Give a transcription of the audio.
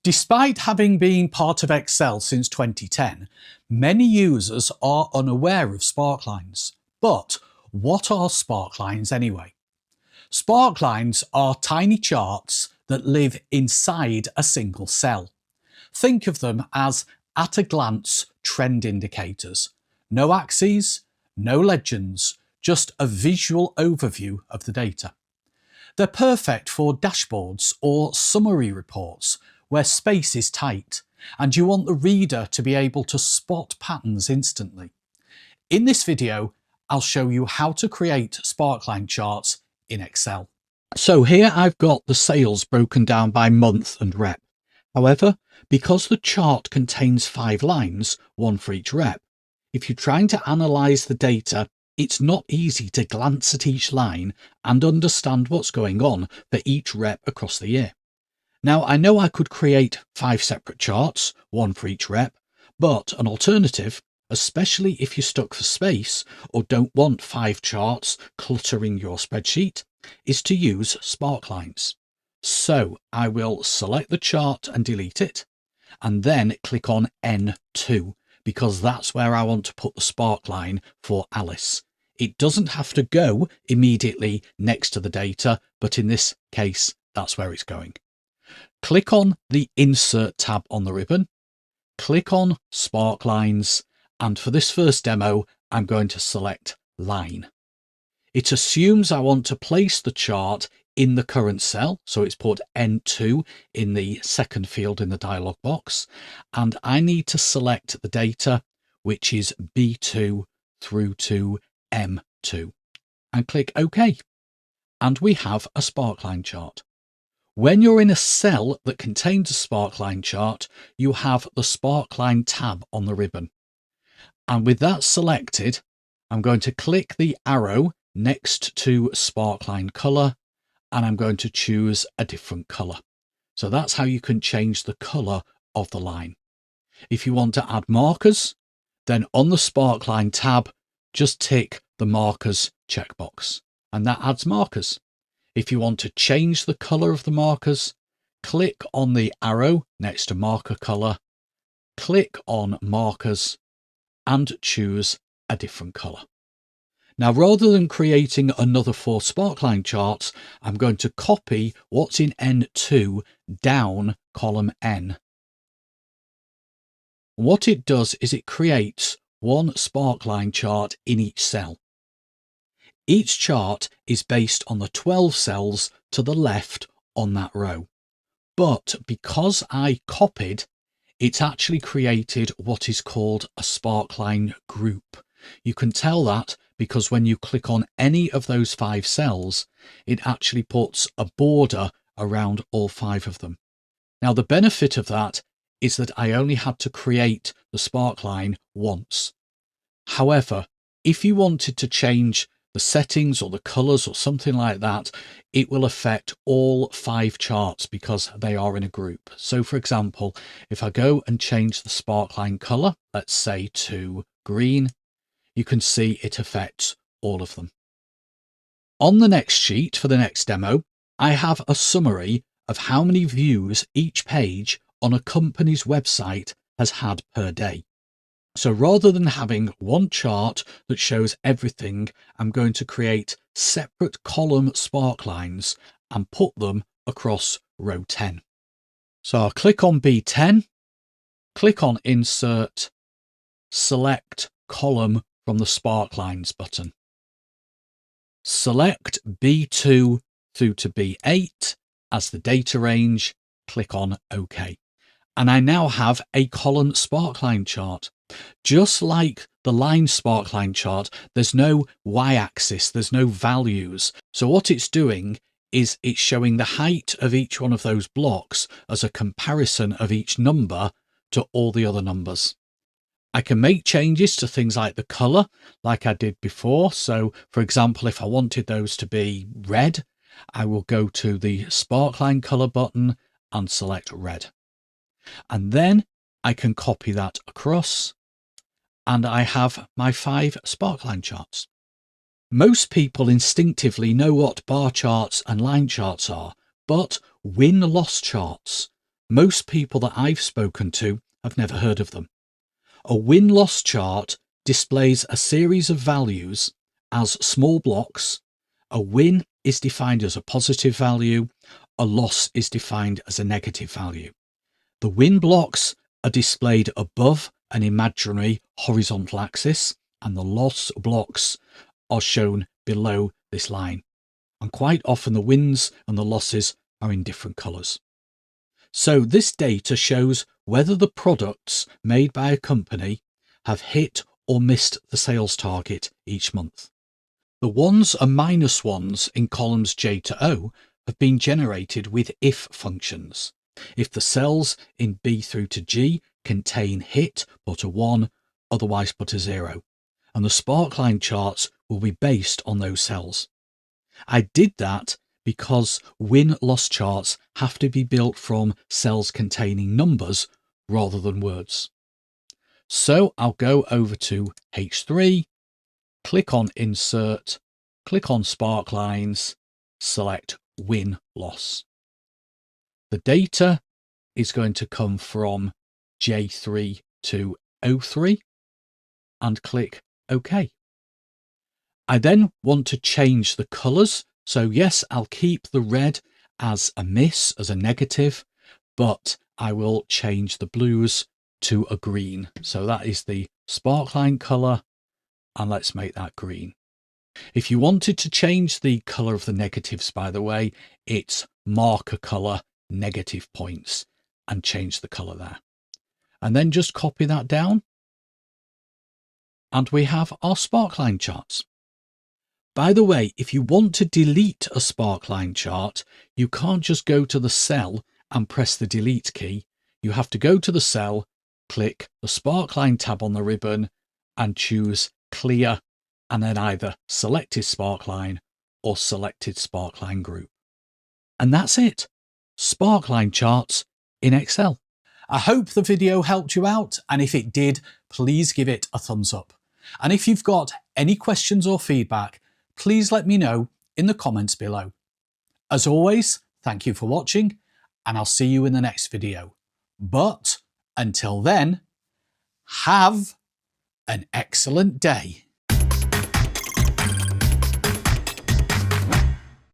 Despite having been part of Excel since 2010, many users are unaware of Sparklines. But what are Sparklines anyway? Sparklines are tiny charts that live inside a single cell. Think of them as at-a-glance trend indicators. No axes, no legends, just a visual overview of the data. They're perfect for dashboards or summary reports where space is tight and you want the reader to be able to spot patterns instantly. In this video, I'll show you how to create Sparkline charts in Excel. So here I've got the sales broken down by month and rep. However, because the chart contains 5 lines, one for each rep, if you're trying to analyse the data, it's not easy to glance at each line and understand what's going on for each rep across the year. Now, I know I could create 5 separate charts, one for each rep, but an alternative, especially if you're stuck for space or don't want 5 charts cluttering your spreadsheet, is to use Sparklines. So I will select the chart and delete it, and then click on N2, because that's where I want to put the Sparkline for Alice. It doesn't have to go immediately next to the data, but in this case, that's where it's going. Click on the Insert tab on the ribbon, click on Sparklines, and for this first demo, I'm going to select Line. It assumes I want to place the chart in the current cell, so it's put N2 in the second field in the dialog box, and I need to select the data, which is B2 through to M2, and click OK. And we have a Sparkline chart. When you're in a cell that contains a Sparkline chart, you have the Sparkline tab on the ribbon. And with that selected, I'm going to click the arrow next to Sparkline colour, and I'm going to choose a different colour. So that's how you can change the colour of the line. If you want to add markers, then on the Sparkline tab, just tick the markers checkbox, and that adds markers. If you want to change the colour of the markers, click on the arrow next to marker colour, click on markers, and choose a different colour. Now, rather than creating another 4 Sparkline charts, I'm going to copy what's in N2 down column N. What it does is it creates one Sparkline chart in each cell. Each chart is based on the 12 cells to the left on that row. But because I copied, it's actually created what is called a Sparkline group. You can tell that because when you click on any of those 5 cells, it actually puts a border around all 5 of them. Now, the benefit of that is that I only had to create the Sparkline once. However, if you wanted to change the settings or the colours or something like that, it will affect all 5 charts because they are in a group. So for example, if I go and change the Sparkline colour, let's say to green, you can see it affects all of them. On the next sheet for the next demo, I have a summary of how many views each page on a company's website has had per day. So rather than having one chart that shows everything, I'm going to create separate column Sparklines and put them across row 10. So I'll click on B10, click on Insert, select Column from the Sparklines button. Select B2 through to B8 as the data range, click on OK. And I now have a column Sparkline chart. Just like the line Sparkline chart, there's no y-axis, there's no values. So what it's doing is it's showing the height of each one of those blocks as a comparison of each number to all the other numbers. I can make changes to things like the colour, like I did before. So for example, if I wanted those to be red, I will go to the Sparkline colour button and select red. And then I can copy that across, and I have my 5 Sparkline charts. Most people instinctively know what bar charts and line charts are, but win-loss charts, most people that I've spoken to have never heard of them. A win-loss chart displays a series of values as small blocks. A win is defined as a positive value. A loss is defined as a negative value. The win blocks are displayed above an imaginary horizontal axis, and the loss blocks are shown below this line. And quite often the wins and the losses are in different colours. So this data shows whether the products made by a company have hit or missed the sales target each month. The ones and minus ones in columns J to O have been generated with if functions. If the cells in B through to G contain hit, put a 1, otherwise put a 0. And the Sparkline charts will be based on those cells. I did that because win-loss charts have to be built from cells containing numbers rather than words. So I'll go over to H3, click on Insert, click on Sparklines, select Win-Loss. The data is going to come from J3 to O3 and click OK. I then want to change the colours. So yes, I'll keep the red as a miss, as a negative, but I will change the blues to a green. So that is the Sparkline colour, and let's make that green. If you wanted to change the colour of the negatives, by the way, it's marker colour, negative points, and change the colour there. And then just copy that down. And we have our Sparkline charts. By the way, if you want to delete a Sparkline chart, you can't just go to the cell and press the delete key. You have to go to the cell, click the Sparkline tab on the ribbon and choose clear, and then either selected Sparkline or selected Sparkline group. And that's it. Sparkline charts in Excel. I hope the video helped you out, and if it did, please give it a thumbs up. And if you've got any questions or feedback, please let me know in the comments below. As always, thank you for watching, and I'll see you in the next video. But until then, have an excellent day.